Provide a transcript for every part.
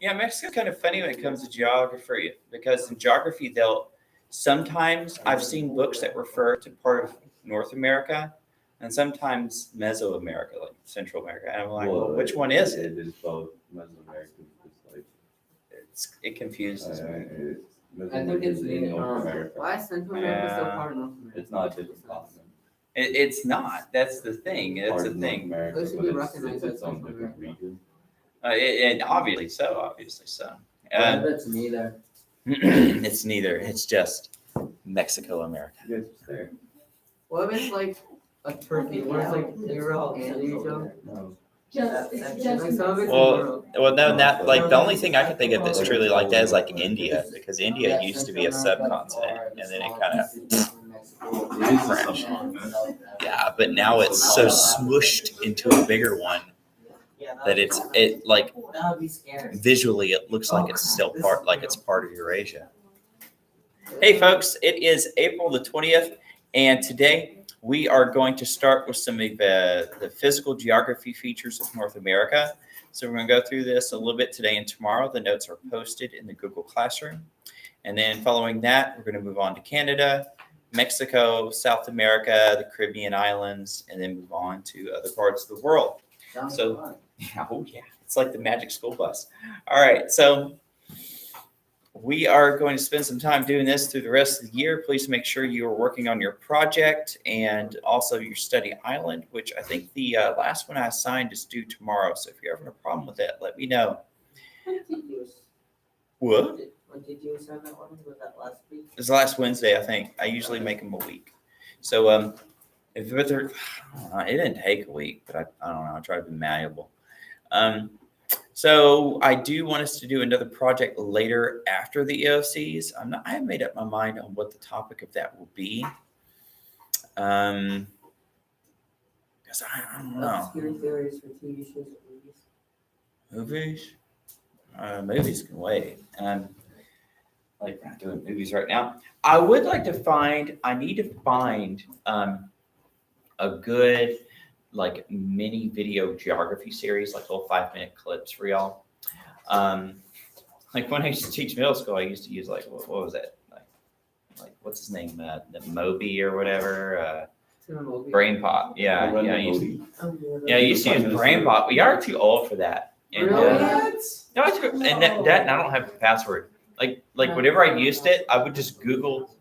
Yeah, Mexico's kind of funny when it comes to geography because in geography sometimes I've seen books that refer to part of North America and sometimes Mesoamerica, like Central America. And I'm like, well, which one is it? It is both Mesoamerican. It confuses me. I think it's North America. Why is Central America still part of North America? It's not a different continent. It's not. That's the thing. That's the thing. America, it should be recognized as its own different region. And obviously so. But it's neither. It's neither. It's just Mexico America. Yes, it's there. What if it's like a Turkey? What if like Europe and Asia? No. Well, no, not like the only thing I can think of that's truly like that is like India, because India used to be a subcontinent, and then it kind of French. Yeah, but now it's so smooshed into a bigger one that it like visually it looks like it's still part of Eurasia. Hey folks, it is April the 20th, and today we are going to start with some of the physical geography features of North America. So we're going to go through this a little bit today and tomorrow. The notes are posted in the Google Classroom. And then following that, we're going to move on to Canada, Mexico, South America, the Caribbean islands, and then move on to other parts of the world. So, it's like the magic school bus. All right, so we are going to spend some time doing this through the rest of the year. Please make sure you are working on your project and also your study island, which I think the last one I assigned is due tomorrow. So if you're having a problem with that, let me know. What? When did you assign that one? Was that last week? It was last Wednesday, I think. I usually make them a week. So it didn't take a week, but I don't know. I try to be malleable. So I do want us to do another project later after the EOCs. I haven't made up my mind on what the topic of that will be. Because I don't know. Obscure theories for TV shows and movies. Movies? Movies can wait. Like we're not doing movies right now. I need to find a good like mini video geography series, like little 5-minute clips for y'all. Like when I used to teach middle school, I used to use like, what was that? Like what's his name? The Moby or whatever. Brain Pop. Yeah. I used to use Brain Pop. We are too old for that. And, Really? No, and that and I don't have the password. Like whenever I used it, I would just Google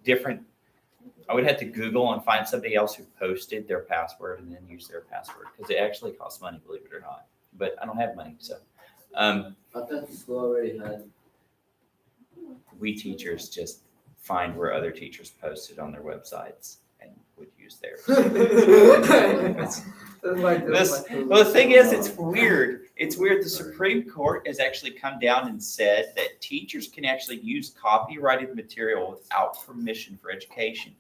I would have to Google and find somebody else who posted their password and then use their password because it actually costs money, believe it or not. But I don't have money, so. I thought the school already had. We teachers just find where other teachers posted on their websites and would use theirs. Well, the thing is, it's weird. It's weird. The Supreme Court has actually come down and said that teachers can actually use copyrighted material without permission for education.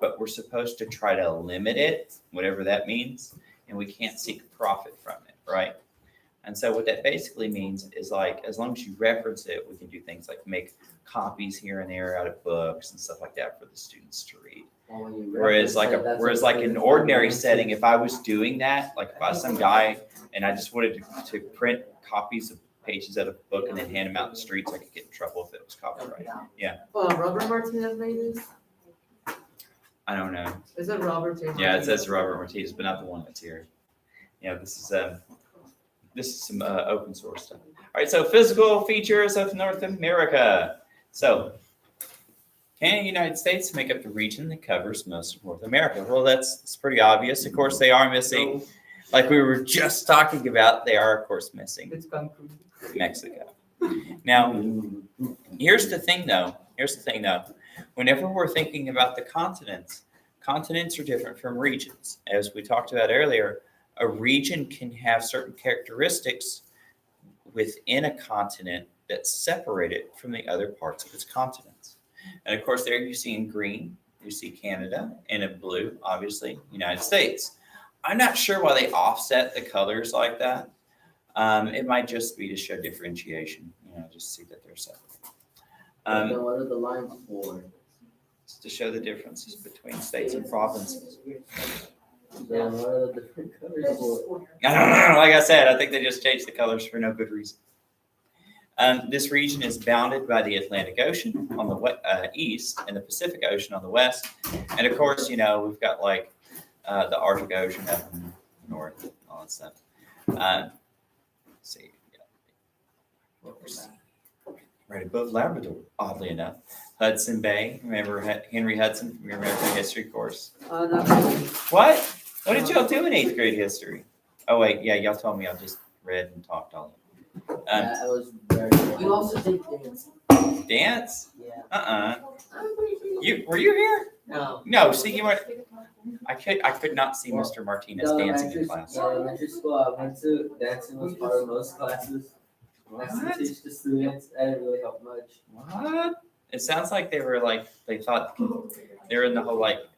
But we're supposed to try to limit it, whatever that means, and we can't seek profit from it, right? And so what that basically means is like, as long as you reference it, we can do things like make copies here and there out of books and stuff like that for the students to read. Whereas like an ordinary setting, if I was doing that, like if I was some guy and I just wanted to print copies of pages out of a book and then hand them out in the streets, I could get in trouble if it was copyrighted. Yeah. Well, Robert Martinez made this? I don't know. Is it Robert J. Yeah, it says Robert Martinez, but not the one that's here. Yeah, this is some open source stuff. All right, so physical features of North America. So, can the United States make up the region that covers most of North America? Well, that's pretty obvious. Of course, they are missing, like we were just talking about, they are, of course, missing Mexico. Now, here's the thing, though. Whenever we're thinking about the continents are different from regions. As we talked about earlier, a region can have certain characteristics within a continent that separate it from the other parts of its continents. And of course, there you see in green, you see Canada, and in blue, obviously, United States. I'm not sure why they offset the colors like that. It might just be to show differentiation, just see that they're separate. What are the lines for? It's to show the differences between states and provinces. Then what are the different colors for? I don't know. Like I said, I think they just changed the colors for no good reason. This region is bounded by the Atlantic Ocean on the east and the Pacific Ocean on the west. And of course, we've got like the Arctic Ocean up in the north, and all that stuff. Let's see. Right above Labrador, oddly enough. Hudson Bay. Remember Henry Hudson? Remember the history course? Not really. What? What did y'all do in 8th grade history? Oh, wait. Yeah, y'all told me I just read and talked all of it. Yeah, it was very good. You also did dance. Dance? Yeah. Were you here? No. No, see, you weren't. I could not see Mr. Martinez dancing in class. The elementary school I went to, dancing was part of most classes. I had to teach the students. I didn't really help much. What? It sounds like they thought they were in the whole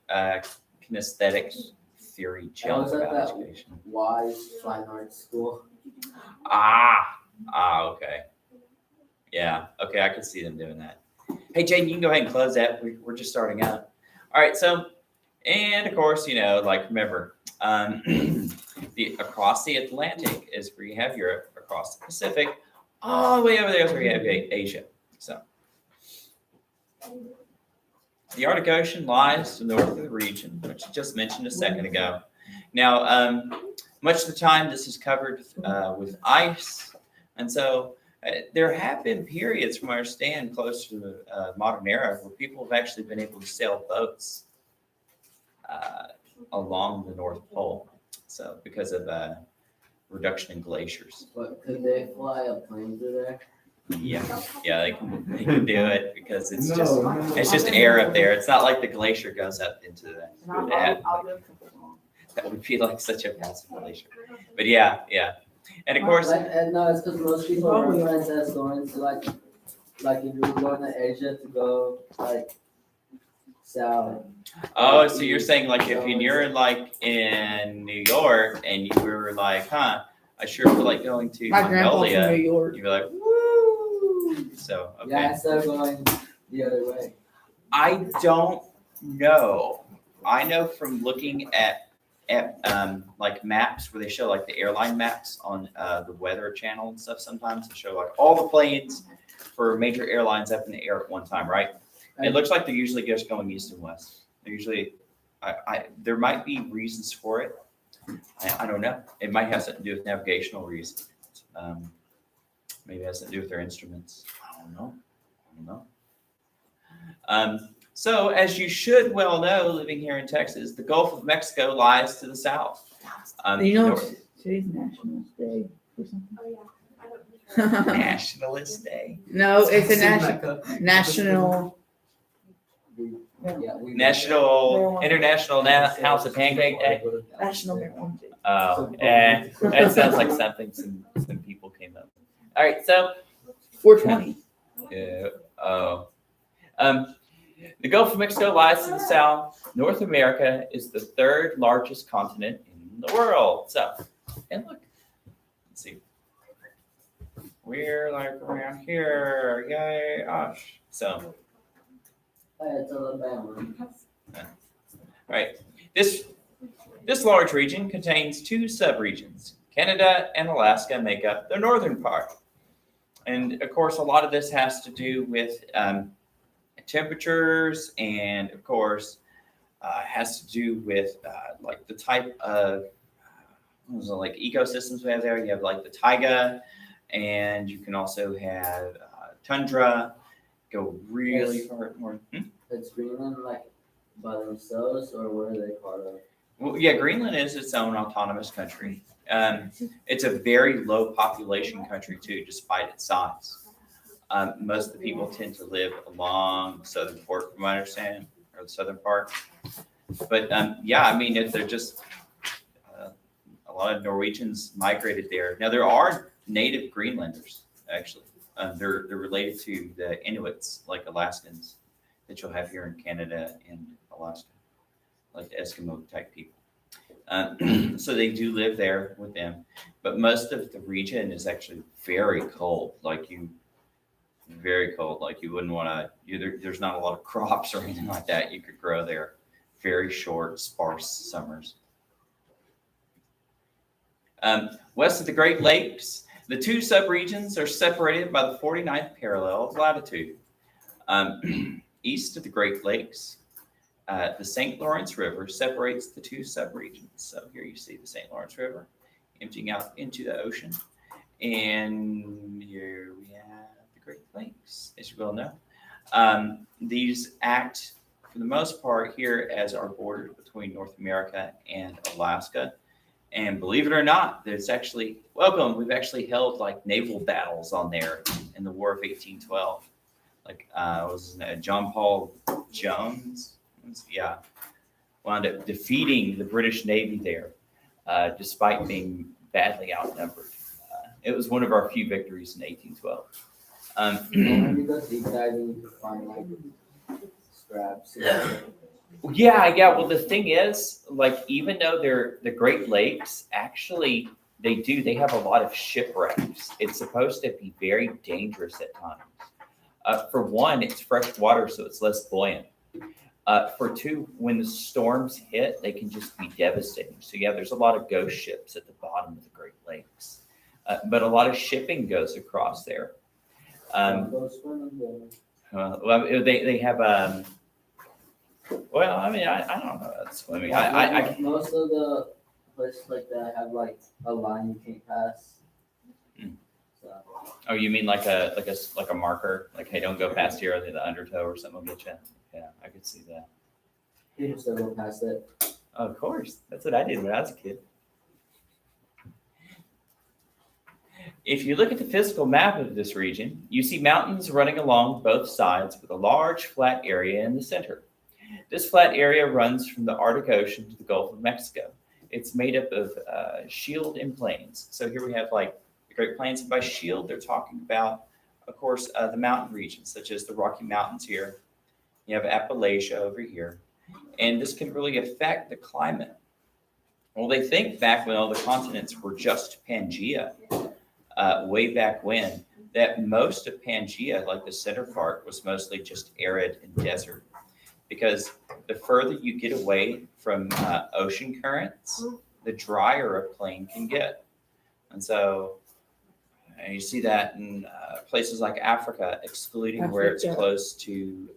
kinesthetic theory I jump was at about that education. Wise Fine Arts School. Okay. Yeah, okay, I could see them doing that. Hey, Jane, you can go ahead and close that. We're just starting out. All right, so, and of course, remember, across the Atlantic is where you have Europe, across the Pacific, all the way over there is where you have Asia. So, the Arctic Ocean lies to the north of the region, which I just mentioned a second ago. Now, much of the time, this is covered with ice, and so there have been periods, from where I stand, close to the modern era, where people have actually been able to sail boats along the North Pole. So, because of reduction in glaciers. But could they fly a plane through there? Yeah, they can do it because it's just air up there. It's not like the glacier goes up into that. That would be like such a massive glacier. But yeah, and of course. And no, it's because most people reference as going to like if you're going to Asia to go south. Oh, so you're saying if you're in New York and you were like, I sure feel like going to My grandpa's Mongolia. from New York. You'd be like, woo! So, okay. Yeah, instead of going the other way. I don't know. I know from looking at maps where they show the airline maps on the Weather Channel and stuff. Sometimes they show all the planes for major airlines up in the air at one time, right? It looks like they're usually just going east and west. They're usually, there might be reasons for it. I don't know. It might have something to do with navigational reasons. Maybe it has something to do with their instruments. I don't know. So, as you should well know, living here in Texas, the Gulf of Mexico lies to the south. Today's Nationalist Day or something. Nationalist Day. No, it's a national. International House of Pancake Day. National Marijuana Day. Oh, that sounds like something some people came up with. All right, so 420. The Gulf of Mexico lies to the south. North America is the third largest continent in the world. So, and look, let's see. We're around here. Yay, gosh. So, It's Alabama. right. This large region contains two subregions. Canada and Alaska make up the northern part. And of course, a lot of this has to do with temperatures, and of course, has to do with the type of ecosystems we have there. You have the taiga, and you can also have tundra. Go really far north. It's Greenland by themselves, or what are they part of? Well, yeah, Greenland is its own autonomous country. It's a very low population country too, despite its size. Most of the people tend to live along the southern port, from what I understand, or the southern part. But they're just a lot of Norwegians migrated there. Now there are native Greenlanders actually. They're related to the Inuits, like Alaskans, that you'll have here in Canada and Alaska, like the Eskimo type people. So they do live there with them, but most of the region is actually very cold. Very cold. You wouldn't want to. There's not a lot of crops or anything like that you could grow there. Very short, sparse summers. West of the Great Lakes, The two subregions are separated by the 49th parallel of latitude. East of the Great Lakes, the St. Lawrence River separates the two subregions. So here you see the St. Lawrence River emptying out into the ocean. And here we have the Great Lakes, as you well know. These act, for the most part, here as our border between North America and Alaska. And believe it or not, there's actually, we've actually held like naval battles on there in the War of 1812. Like, was his name? John Paul Jones? Yeah. Wound up defeating the British Navy there, despite being badly outnumbered. It was one of our few victories in 1812. When you go deep diving, you can find like scraps. Yeah. Well, the thing is, like, even though they're the Great Lakes, actually, they have a lot of shipwrecks. It's supposed to be very dangerous at times. For one, it's fresh water, so it's less buoyant. For two, when the storms hit, they can just be devastating. So yeah, there's a lot of ghost ships at the bottom of the Great Lakes, but a lot of shipping goes across there. Well, they have well, I mean, I don't know about swimming. Most of the places like that have like a line you can't pass. So. Oh, you mean like a marker? Like, hey, don't go past here, or the undertow or something will get you. Yeah, I could see that. People still go past it. Oh, of course, that's what I did when I was a kid. If you look at the physical map of this region, you see mountains running along both sides with a large flat area in the center. This flat area runs from the Arctic Ocean to the Gulf of Mexico. It's made up of shield and plains. So here we have like the Great Plains, and by shield, they're talking about, of course, the mountain regions, such as the Rocky Mountains here. You have Appalachia over here. And this can really affect the climate. Well, they think back when all the continents were just Pangea, way back when, that most of Pangea, like the center part, was mostly just arid and desert. Because the further you get away from ocean currents, the drier a plain can get. And so you see that in places like Africa, excluding where it's close to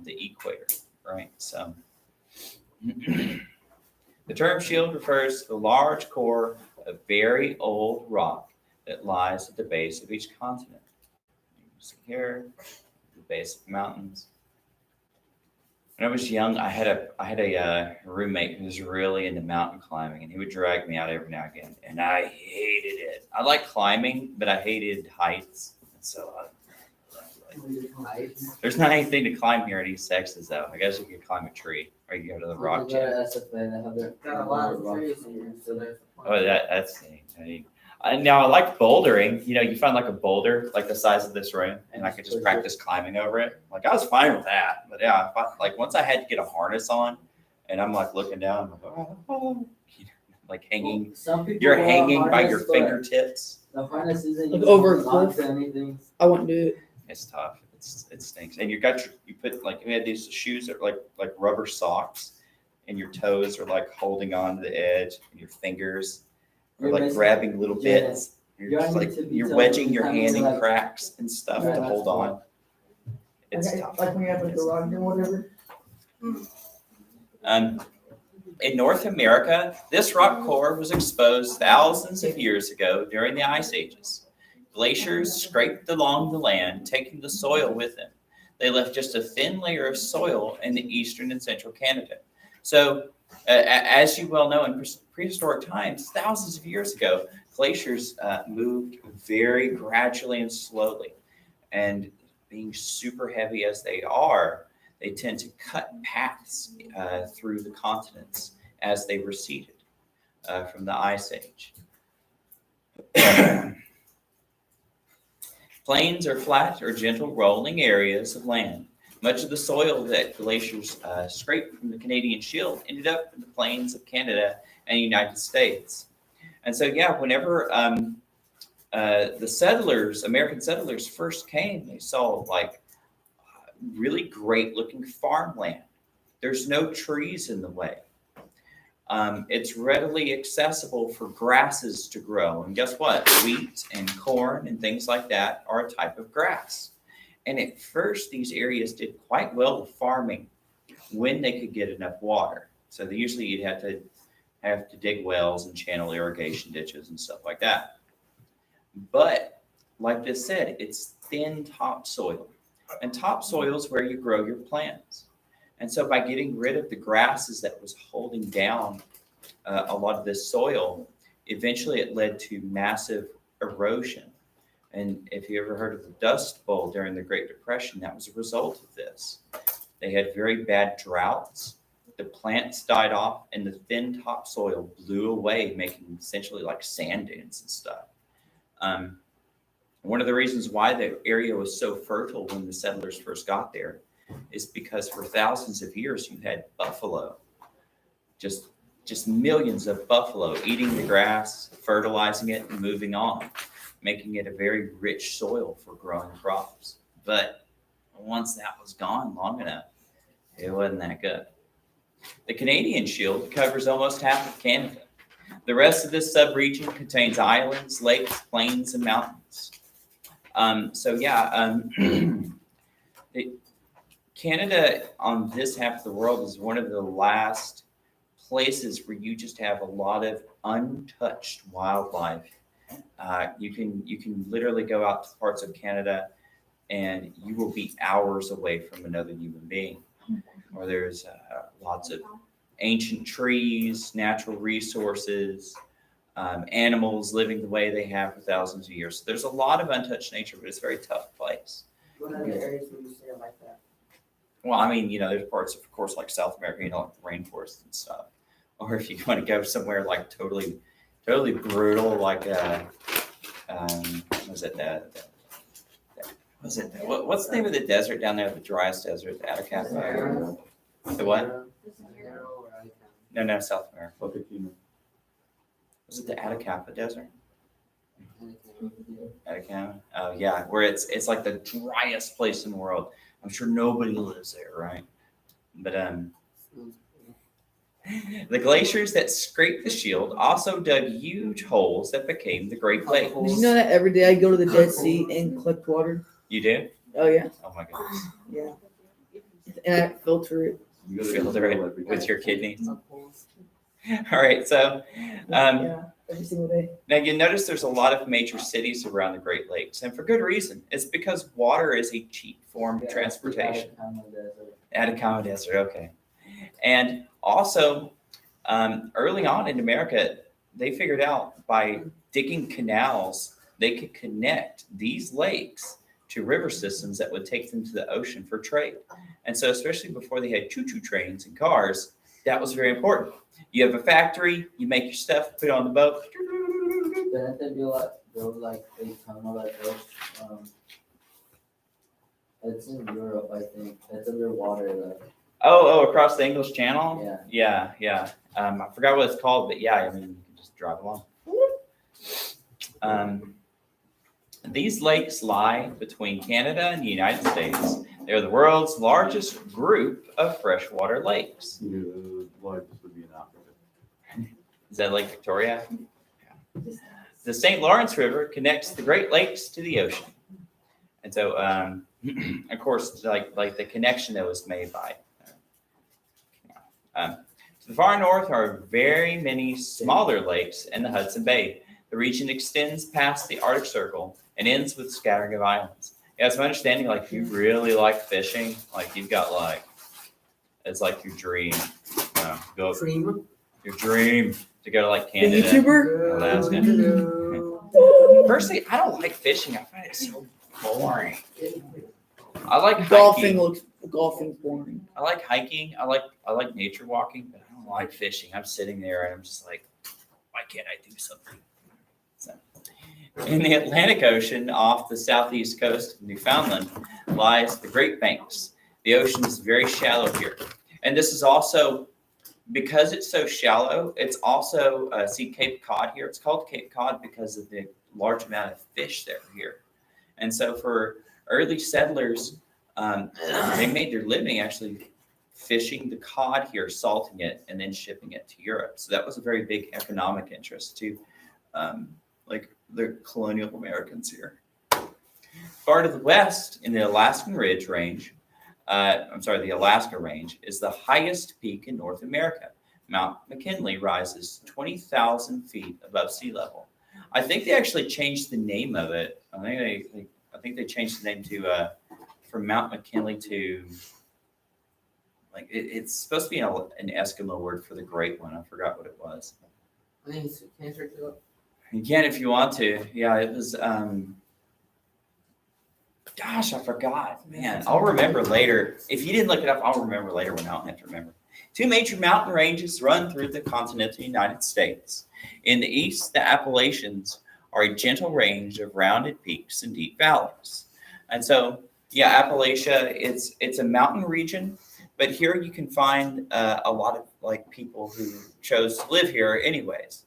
the equator, right? So the term shield refers to the large core of very old rock that lies at the base of each continent. You see here, the base of the mountains. When I was young, I had a roommate who was really into mountain climbing, and he would drag me out every now and again, and I hated it. I like climbing, but I hated heights. So there's not anything to climb here in East Texas, though. I guess you could climb a tree, or you go to the rock gym. Got a lot of trees here, so there's. Oh, that's neat. Now I like bouldering. You know, you find like a boulder like the size of this room, and I could just practice climbing over it. Like, I was fine with that, but yeah, like once I had to get a harness on, and I'm like looking down, I'm like, oh, like hanging. You're hanging by your fingertips. The harness isn't like over a cliff. cliff. Anything. I wouldn't do it. It's tough. It stinks. And you put like, we had these shoes that are like rubber socks, and your toes are like holding on to the edge, and your fingers are like grabbing little bits. You're wedging your hand in cracks and stuff to hold on. It's tough. Like when you have a garage or whatever. In North America, this rock core was exposed thousands of years ago during the ice ages. Glaciers scraped along the land, taking the soil with them. They left just a thin layer of soil in the eastern and central Canada. So, as you well know, in prehistoric times, thousands of years ago, glaciers moved very gradually and slowly. And being super heavy as they are, they tend to cut paths through the continents as they receded from the Ice Age. Plains are flat or gentle rolling areas of land. Much of the soil that glaciers scraped from the Canadian Shield ended up in the plains of Canada and the United States. And so, yeah, whenever the American settlers first came, they saw like really great looking farmland. There's no trees in the way. It's readily accessible for grasses to grow. And guess what? Wheat and corn and things like that are a type of grass. And at first, these areas did quite well with farming when they could get enough water. So they usually you'd have to dig wells and channel irrigation ditches and stuff like that. But like this said, it's thin topsoil. And topsoil is where you grow your plants. And so by getting rid of the grasses that was holding down a lot of this soil, eventually it led to massive erosion. And if you ever heard of the Dust Bowl during the Great Depression, that was a result of this. They had very bad droughts. The plants died off, and the thin topsoil blew away, making essentially like sand dunes and stuff. One of the reasons why the area was so fertile when the settlers first got there is because for thousands of years you had buffalo, just millions of buffalo eating the grass, fertilizing it, and moving on, making it a very rich soil for growing crops. But once that was gone long enough, it wasn't that good. The Canadian Shield covers almost half of Canada. The rest of this subregion contains islands, lakes, plains, and mountains. Canada on this half of the world is one of the last places where you just have a lot of untouched wildlife. You can literally go out to parts of Canada and you will be hours away from another human being. Or there's lots of ancient trees, natural resources, animals living the way they have for thousands of years. So there's a lot of untouched nature, but it's a very tough place. What other areas would you say are like that? Well, I mean, there's parts of course, like South America, like the rainforest and stuff. Or if you want to go somewhere like totally brutal, like what's the name of the desert down there? The driest desert, the Atacama. The what? No, South America. Was it the Atacama Desert? Atacama. Oh yeah, where it's like the driest place in the world. I'm sure nobody lives there, right? But the glaciers that scraped the shield also dug huge holes that became the Great Lakes. Did you know that every day I go to the Dead Sea and collect water? You do? Oh yeah, Oh my goodness. yeah. And I filter it. Filter it with your kidneys. All right, so Yeah, every single day. now you notice there's a lot of major cities around the Great Lakes, and for good reason. It's because water is a cheap form of transportation. Atacama Desert, okay. And also, early on in America, they figured out by digging canals, they could connect these lakes to river systems that would take them to the ocean for trade. And so, especially before they had choo-choo trains and cars, that was very important. You have a factory, you make your stuff, put it on the boat. Didn't they build like a tunnel that goes, it's in Europe, I think. It's underwater though. Oh, across the English Channel? Yeah. Yeah. I forgot what it's called, but yeah, I mean, you can just drive along. These lakes lie between Canada and the United States. They're the world's largest group of freshwater lakes. The largest would be in Africa. Is that Lake Victoria? Yeah. The St. Lawrence River connects the Great Lakes to the ocean. And so, of course, like the connection that was made by. To the far north are very many smaller lakes in the Hudson Bay. The region extends past the Arctic Circle and ends with scattering of islands. Yeah, it's my understanding, like, if you really like fishing, like, you've got, like, it's like your dream. Your dream to go to, like, The Canada. YouTuber? Alaska. Personally, I don't like fishing. I find it so boring. I like hiking. Golfing's boring. I like hiking. I like nature walking, but I don't like fishing. I'm sitting there and I'm just like, why can't I do something? So, in the Atlantic Ocean, off the southeast coast of Newfoundland, lies the Great Banks. The ocean is very shallow here, and this is also because it's so shallow. It's also see Cape Cod here. It's called Cape Cod because of the large amount of fish that are here, and so for early settlers. They made their living actually fishing the cod here, salting it, and then shipping it to Europe. So that was a very big economic interest to like the colonial Americans here. Far to the west in the Alaskan Ridge Range, the Alaska Range, is the highest peak in North America. Mount McKinley rises 20,000 feet above sea level. I think they actually changed the name of it. I think they changed the name to from Mount McKinley to like it's supposed to be an Eskimo word for the great one. I forgot what it was. I think it's cancer too. You can if you want to. Yeah, it was. Gosh, I forgot. Man, I'll remember later. If you didn't look it up, I'll remember later when I don't have to remember. Two major mountain ranges run through the continental United States. In the east, the Appalachians are a gentle range of rounded peaks and deep valleys. And so, yeah, Appalachia, it's a mountain region, but here you can find a lot of like people who chose to live here anyways.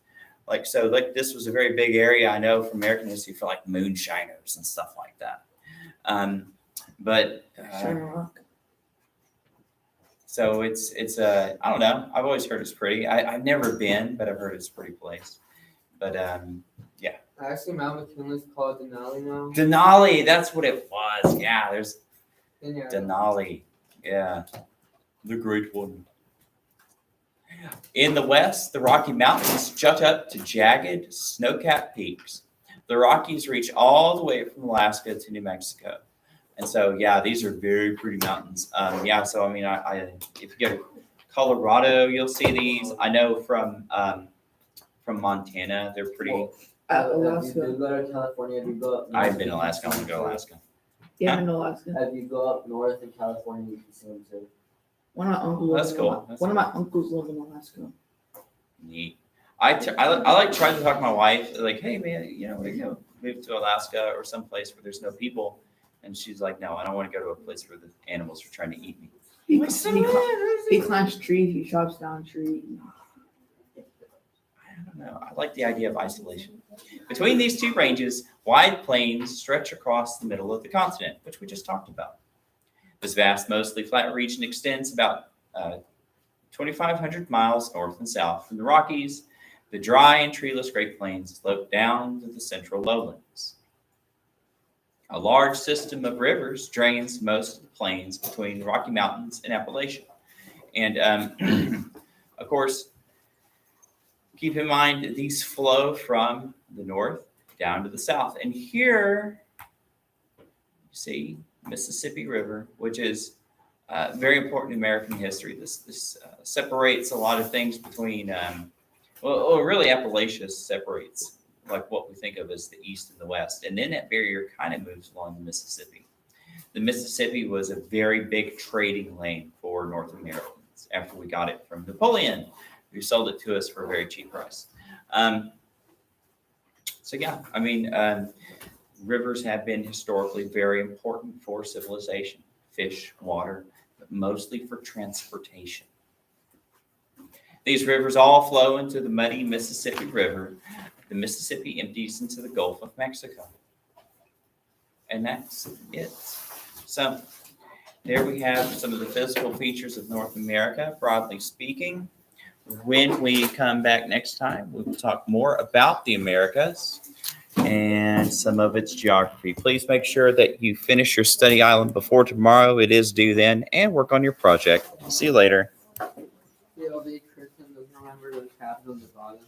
Like this was a very big area I know from American history for like moonshiners and stuff like that. Shining Rock. So it's I don't know. I've always heard it's pretty. I've never been, but I've heard it's a pretty place. But yeah. Actually, Mount McKinley's called Denali now. Denali, that's what it was. Yeah, there's Yeah. Denali. Yeah, the great one. In the west, the Rocky Mountains jut up to jagged, snow-capped peaks. The Rockies reach all the way from Alaska to New Mexico. And so, yeah, these are very pretty mountains. So, I mean, I if you go to Colorado, you'll see these. I know from Montana, they're pretty. Alaska. If you go to California, if you go up. I've been to Alaska. I want to go to Alaska. Yeah, in Alaska. If you go up north in California, you can see them too. One of my uncles. That's cool. One of my uncles live in Alaska. Neat. I like trying to talk to my wife, like, hey man, move to Alaska or someplace where there's no people, and she's like, no, I don't want to go to a place where the animals are trying to eat me. He climbs trees. He chops down trees. I don't know. I like the idea of isolation. Between these two ranges, wide plains stretch across the middle of the continent, which we just talked about. This vast, mostly flat region extends about 2,500 miles north and south from the Rockies. The dry and treeless Great Plains slope down to the central lowlands. A large system of rivers drains most of the plains between the Rocky Mountains and Appalachia. And, of course, keep in mind these flow from the north down to the south. And here, you see Mississippi River, which is very important in American history. This separates a lot of things between, really Appalachia separates like what we think of as the east and the west. And then that barrier kind of moves along the Mississippi. The Mississippi was a very big trading lane for North Americans after we got it from Napoleon, who sold it to us for a very cheap price. Rivers have been historically very important for civilization, fish, water, but mostly for transportation. These rivers all flow into the muddy Mississippi River. The Mississippi empties into the Gulf of Mexico. And that's it. So there we have some of the physical features of North America, broadly speaking. When we come back next time, we will talk more about the Americas and some of its geography. Please make sure that you finish your study island before tomorrow. It is due then, and work on your project. See you later. Yeah, I'll be Christian. Remember the capital of Nevada.